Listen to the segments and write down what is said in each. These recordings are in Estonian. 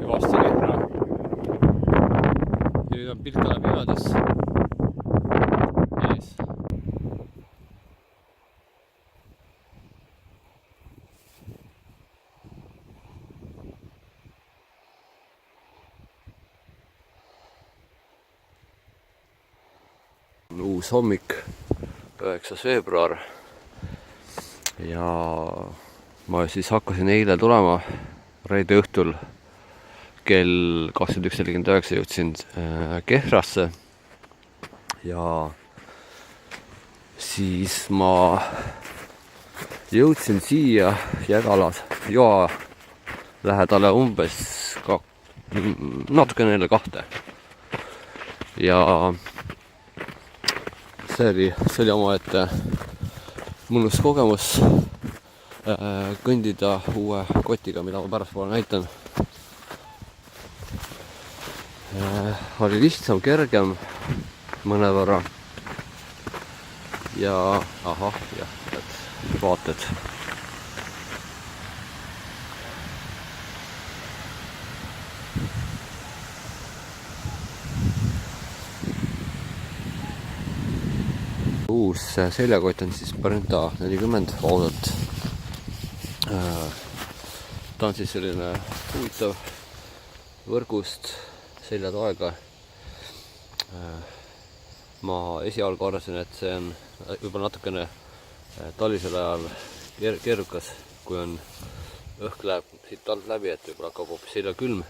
hüvasti Kehra. Ja nüüd on Pilkala pimedus ees. Uus hommik, 9. veebruar ja ma siis hakkasin eile tulema reede õhtul kell 21.49 jõudsin Kehrasse ja siis ma jõudsin siia Jägalas joa lähedale umbes natukene enne 2 ja see oli omaette mõnus kogemus kõndida uue kotiga, mida ma pärastpoole näitan. Oli lihtsam, kergem mõnevõrra ja ahah, jah, need vaated. Uus seljakott on siis Brenta 40 Vaudalt. Ta on siis selline huvitav võrgust seljatoega. Ma esialgu arvasin, et see on juba natukene talvisel ajal keerukas, kui on õhk läheb siit alt läbi, et võib-olla hakkab hoopis selja külm.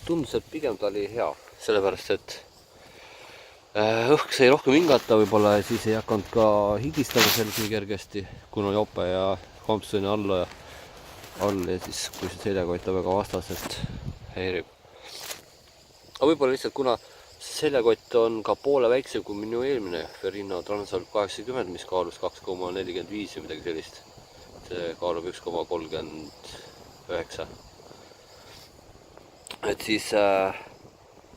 Tundus, et pigem ta oli hea, sellepärast et õhk sai rohkem hingata võib-olla ja siis ei hakanud ka higistama sealt nii kergesti, kuna jope ja komps on alla ja siis kui see seljakott on väga vastaselt häirib. Aga võib-olla lihtsalt kuna seljakott on ka poole väiksem kui minu eelmine Ferrino Transalp 80, mis kaalus 2,45 või midagi sellist. See kaalub 1,39. Et siis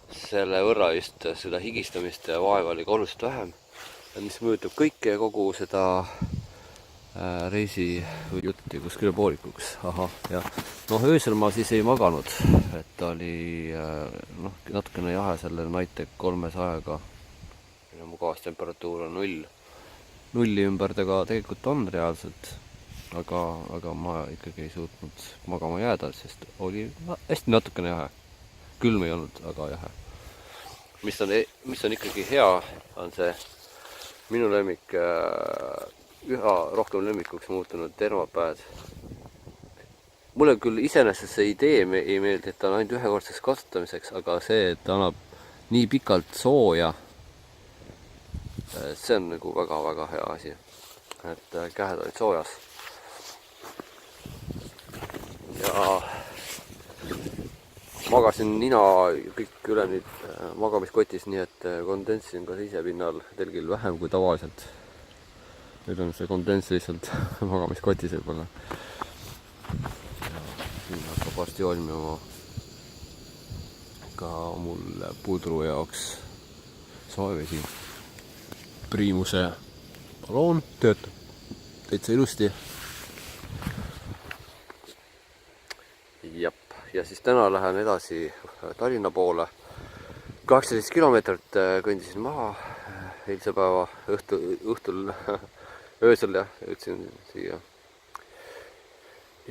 selle võrra just seda higistamist ja vaeva oli ka oluliselt vähem, mis mõjutab kõike ja kogu seda reisi jutti kuskile poolikuks. Ahah, jah. Öösel ma siis ei maganud, et ta oli natukene jahe selle Nightec 300-ga. Mugavustemperatuur on 0. Nulli ümber tega tegelikult on reaalselt, aga ma ikkagi ei suutnud magama jääda, sest oli hästi natukene jahe. Külm ei olnud, aga jahe. Mis on ikkagi hea, on see minu lemmik, üha rohkem lemmikuks muutunud termopääd. Mulle küll iseenesest see idee ei meeldi, et ta on ainult ühekordseks kasutamiseks, aga see, et ta annab nii pikalt sooja, see on nagu väga-väga hea asi. Et käed olid soojas. Ja magasin nina kõik üle nüüd magamiskotis, nii et kondentsisin ka sisepinnal telgil vähem kui tavaliselt. Nüüd on see kondents lihtsalt magamiskotis võib-olla. Siin hakkab varsti valmima ka mul pudru jaoks soevesi. Priimuse baloon töötab täitsa ilusti. Ja siis täna lähen edasi Tallinna poole. 18 kilomeetrit kõndisin maha eilse päeva õhtul öösel ja jõudsin siia.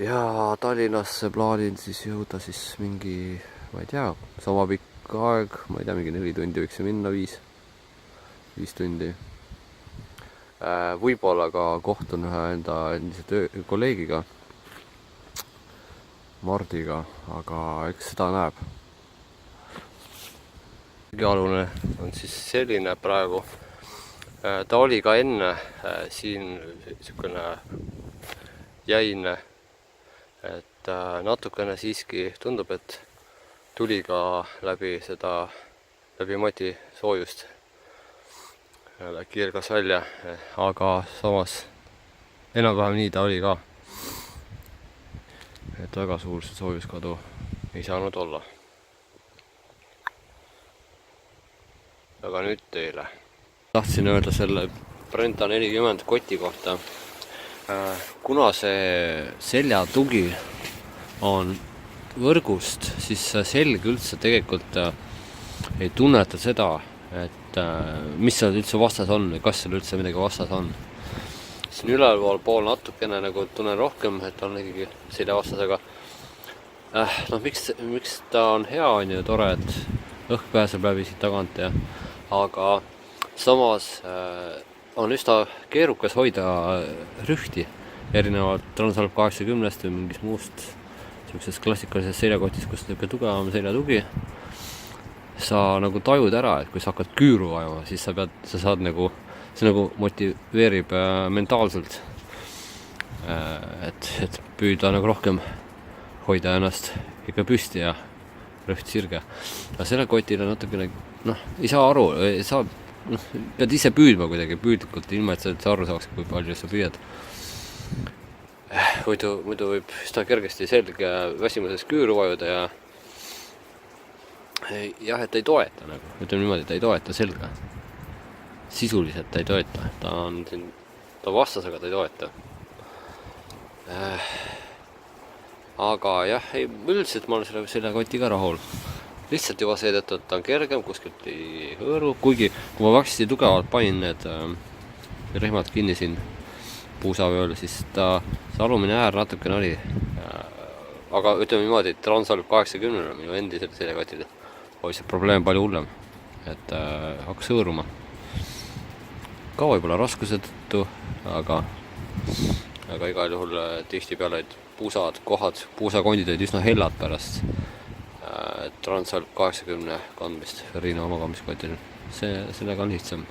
Ja Tallinnasse plaanin siis jõuda siis mingi, ma ei tea, sama pikk aeg, ma ei tea, mingi 4 tundi võiks minna, 5 tundi. Võib-olla ka kohtun ühe enda endise kolleegiga, Mardiga, aga eks seda näeb. Alune on siis selline praegu. Ta oli ka enne siin niisugune jäine, et natukene siiski tundub, et tuli ka läbi moti soojust. Kirgas välja, aga samas enam-vähem nii ta oli ka. Et väga suur soojuskadu ei saanud olla. Aga nüüd teile. Tahtsin öelda selle Brenta 40 koti kohta, kuna see seljatugi on võrgust, siis selg üldse tegelikult ei tunneta seda, et mis seal üldse vastas on või kas seal üldse midagi vastas on. siin üleval pool natukene nagu tunnen rohkem, et on ikkagi seljavastas, aga miks ta on hea, on ju tore, et õhk pääseb läbi siit tagant ja aga samas on üsna keerukas hoida rühti erinevalt Transalp 80-st või mingist muust sellisest klassikalisest seljakotis, kus niisugune tugevam seljatugi. Sa nagu tajud ära, et kui sa hakkad küüru vajama, siis sa saad nagu, see nagu motiveerib mentaalselt, et püüda nagu rohkem hoida ennast ikka püsti ja rüht sirge. Aga selle kotile natukene, ei saa aru, pead ise püüdma kuidagi püüdlikult, ilma et sa aru saaks, kui palju sa püüad. Muidu võib üsna kergesti selge väsimuses küüru vajuda ja jah, et ta ei toeta nagu, ütleme niimoodi, ta ei toeta selga. Sisuliselt ta ei toeta, ta on siin, ta vastas, aga ta ei toeta. Aga jah, üldiselt ma olen selle kotiga rahul. Lihtsalt juba seetõttu, et ta on kergem, kuskilt ei hõõru, kuigi kui ma väikselt tugevalt panin need rehmad kinni siin puusavööl, siis see alumine äär natukene oli. Aga ütleme niimoodi, et Transalp 80 minu endi seljakotid oli see probleem palju hullem, et hakkas hõõruma. Ka võib-olla raskuse tõttu, aga igal juhul tihtipeale puusakondid olid üsna hellad pärast Transalp 80 kandmist Riina magamiskotil. Sellega on lihtsam.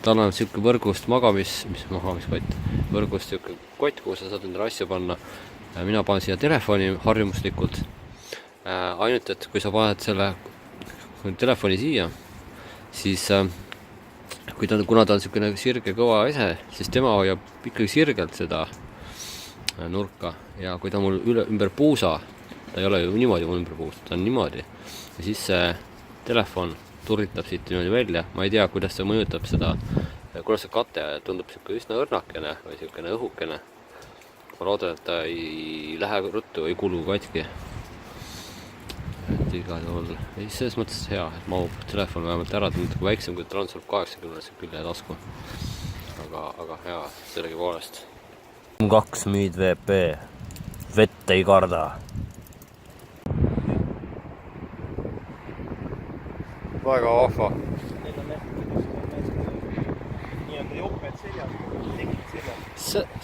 Tal on siuke võrgust magamiskott, võrgust siuke kott, kuhu sa saad endale asju panna. Mina panen siia telefoni harjumuslikult. Ainult, et kui sa paned selle telefoni siia, siis kuna ta on siukene sirge kõva ese, siis tema hoiab ikkagi sirgelt seda nurka ja kui ta mul ümber puusa, ta ei ole ju niimoodi mul ümber puusa, ta on niimoodi ja siis see telefon turritab siit niimoodi välja. Ma ei tea, kuidas see mõjutab seda, kuidas see kate tundub siuke üsna õrnakene või siukene õhukene. Ma loodan, et ta ei lähe ruttu, ei kulu katki. Et igal juhul, selles mõttes hea, et mahub telefon vähemalt ära, natuke väiksem kui Transalp 80 külje tasku. Aga hea, sellegi poolest. 2 müüd VP, vett ei karda. Väga vahva. Neil on nii-öelda joped seljas, tekid seljas.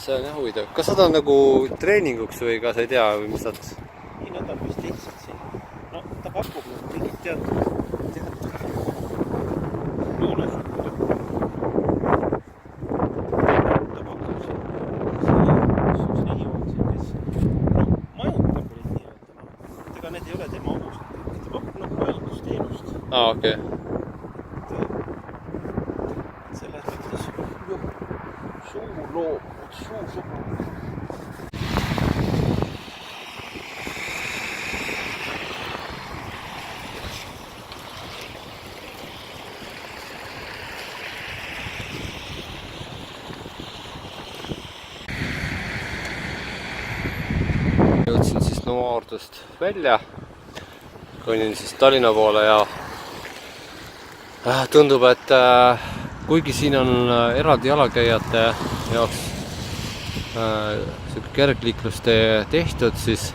See on jah huvitav. Kas seda on nagu treeninguks või ka sa ei tea, või mis nad... Nii nad on vist lihtsalt siin. No ta pakub mingit teatud joones. Ta pakub siin. See nehivad siin, kes majutab olid nii-öelda. Ega need ei ole tema ohused. Ta pakub majutusteenust. Okei. Selles mõttes suur loom, suur sugu. Jõudsin siis Novaordust välja, kõnnin siis Tallinna poole ja tundub, et kuigi siin on eraldi jalakäijate jaoks kergliiklustee tehtud, siis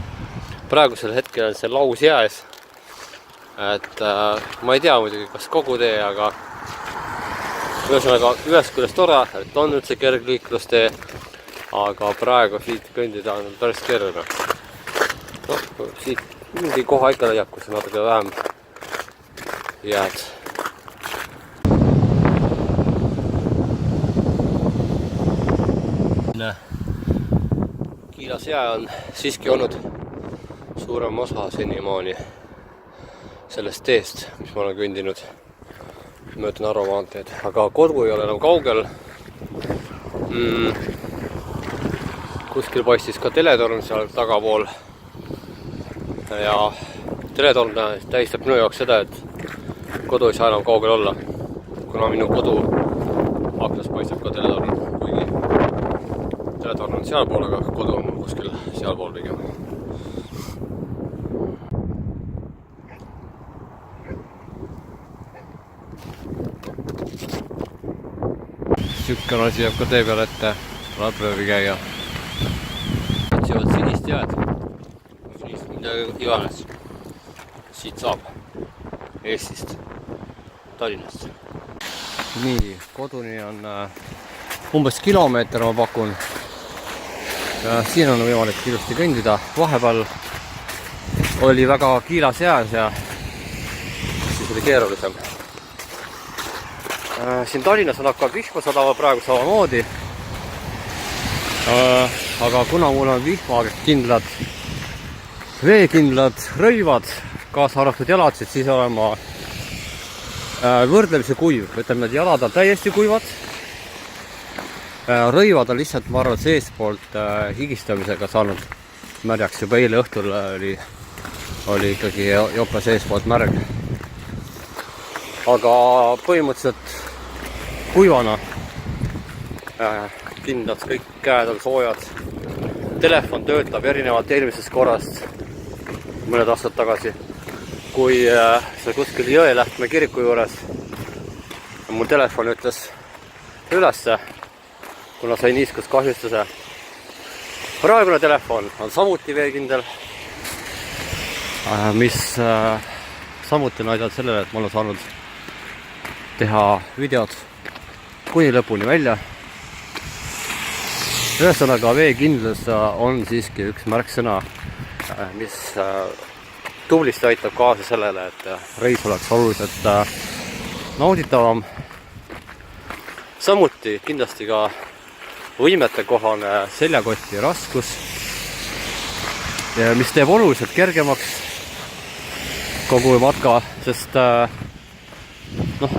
praegusel hetkel on see laus jääs. Et ma ei tea muidugi, kas kogu tee, aga ühesõnaga ühest küljest tore, et on üldse kergliiklustee, aga praegu siit kõndida on päris keeruline. Siit mingi koha ikka leiab, kus on natuke vähem jääd. Kiilas jää on siiski olnud suurem osa senimaani sellest teest, mis ma olen kõndinud mööda Narva maanteed, aga kodu ei ole enam kaugel. Kuskil paistis ka teletorn seal tagapool ja teletorn tähistab minu jaoks seda, et kodu ei saa enam kaugel olla, kuna minu kodu aknast paistab ka teletorn, kuigi teletorn on sealpool, aga kodu on mul kuskil sealpool pigem. Sükkan asi jääb ka tee peal ette, tuleb röövi käia. Otsivad sinist jääd. Sinist midagi iganes. Siit saab. Eestist. Tallinnast. Nii, koduni on umbes kilomeeter, ma pakun. Siin on võimalik ilusti kõndida. Vahepeal oli väga kiilas jääs ja siis oli keerulisem. Siin Tallinnas on hakkab vihma sadama praegu samamoodi. Aga kuna mul on vihmakindlad, veekindlad rõivad, kaasa arvatud jalatsid, siis olen ma võrdlemisi kuiv. Ütleme, et jalad on täiesti kuivad. Rõivad on lihtsalt, ma arvan, seespoolt higistamisega saanud märjaks. Juba eile õhtul oli ikkagi jope seespoolt märg. Aga põhimõtteliselt kuivana, kindlad, kõik käed on soojad. Telefon töötab erinevalt eelmisest korrast mõned aastad tagasi, kui see kuskil Jõelähtme kiriku juures mul telefon ütles ülesse, kuna sai niiskuskahjustuse. Praegune telefon on samuti veekindel, mis samuti on aidanud sellele, et ma olen saanud teha videod kuni lõpuni välja. Ühesõnaga, veekindlus on siiski üks märksõna, mis tublisti aitab kaasa sellele, et reis oleks oluliselt nauditavam. Samuti kindlasti ka võimetekohane seljakoti raskus, mis teeb oluliselt kergemaks kogu matka, sest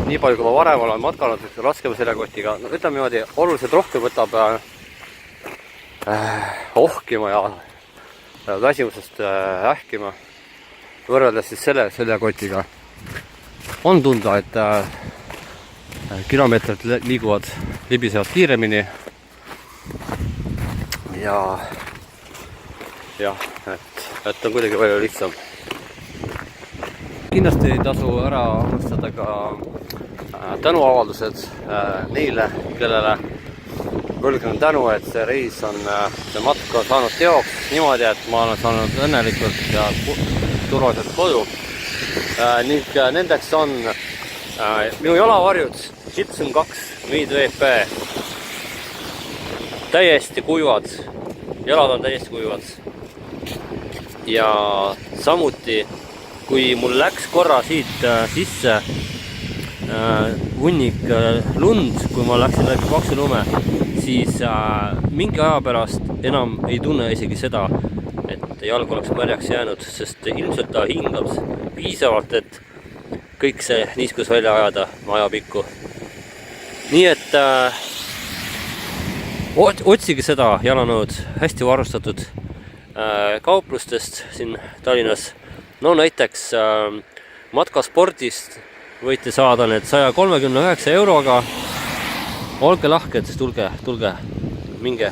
nii palju, kui ma varem olen matkanud raskema seljakotiga, ütleme niimoodi, oluliselt rohkem võtab ohkima ja väsimusest ähkima. Võrreldes siis selle seljakotiga on tunda, et kilomeetrid libisevad kiiremini ja et on kuidagi palju lihtsam. Kindlasti ei tasu ära unustada ka tänuavaldused neile, kellele võlgnen tänu, et see reis on, see matk on saanud teoks niimoodi, et ma olen saanud õnnelikult ja turvaliselt kodu. Ning nendeks on minu jalavarjud Gibson 2 Mid VP. Täiesti kuivad, jalad on täiesti kuivad. Ja samuti, kui mul läks korra siit sisse hunnik lund, kui ma läksin läbi paksu lume, siis mingi aja pärast enam ei tunne isegi seda, et jalg oleks märjaks jäänud, sest ilmselt ta hingab piisavalt, et kõik see niiskus välja ajada ajapikku. Nii et otsige seda jalanõud hästi varustatud kauplustest siin Tallinnas. No näiteks matkaspordist võite saada need 139 euroga. Olge lahked, tulge, minge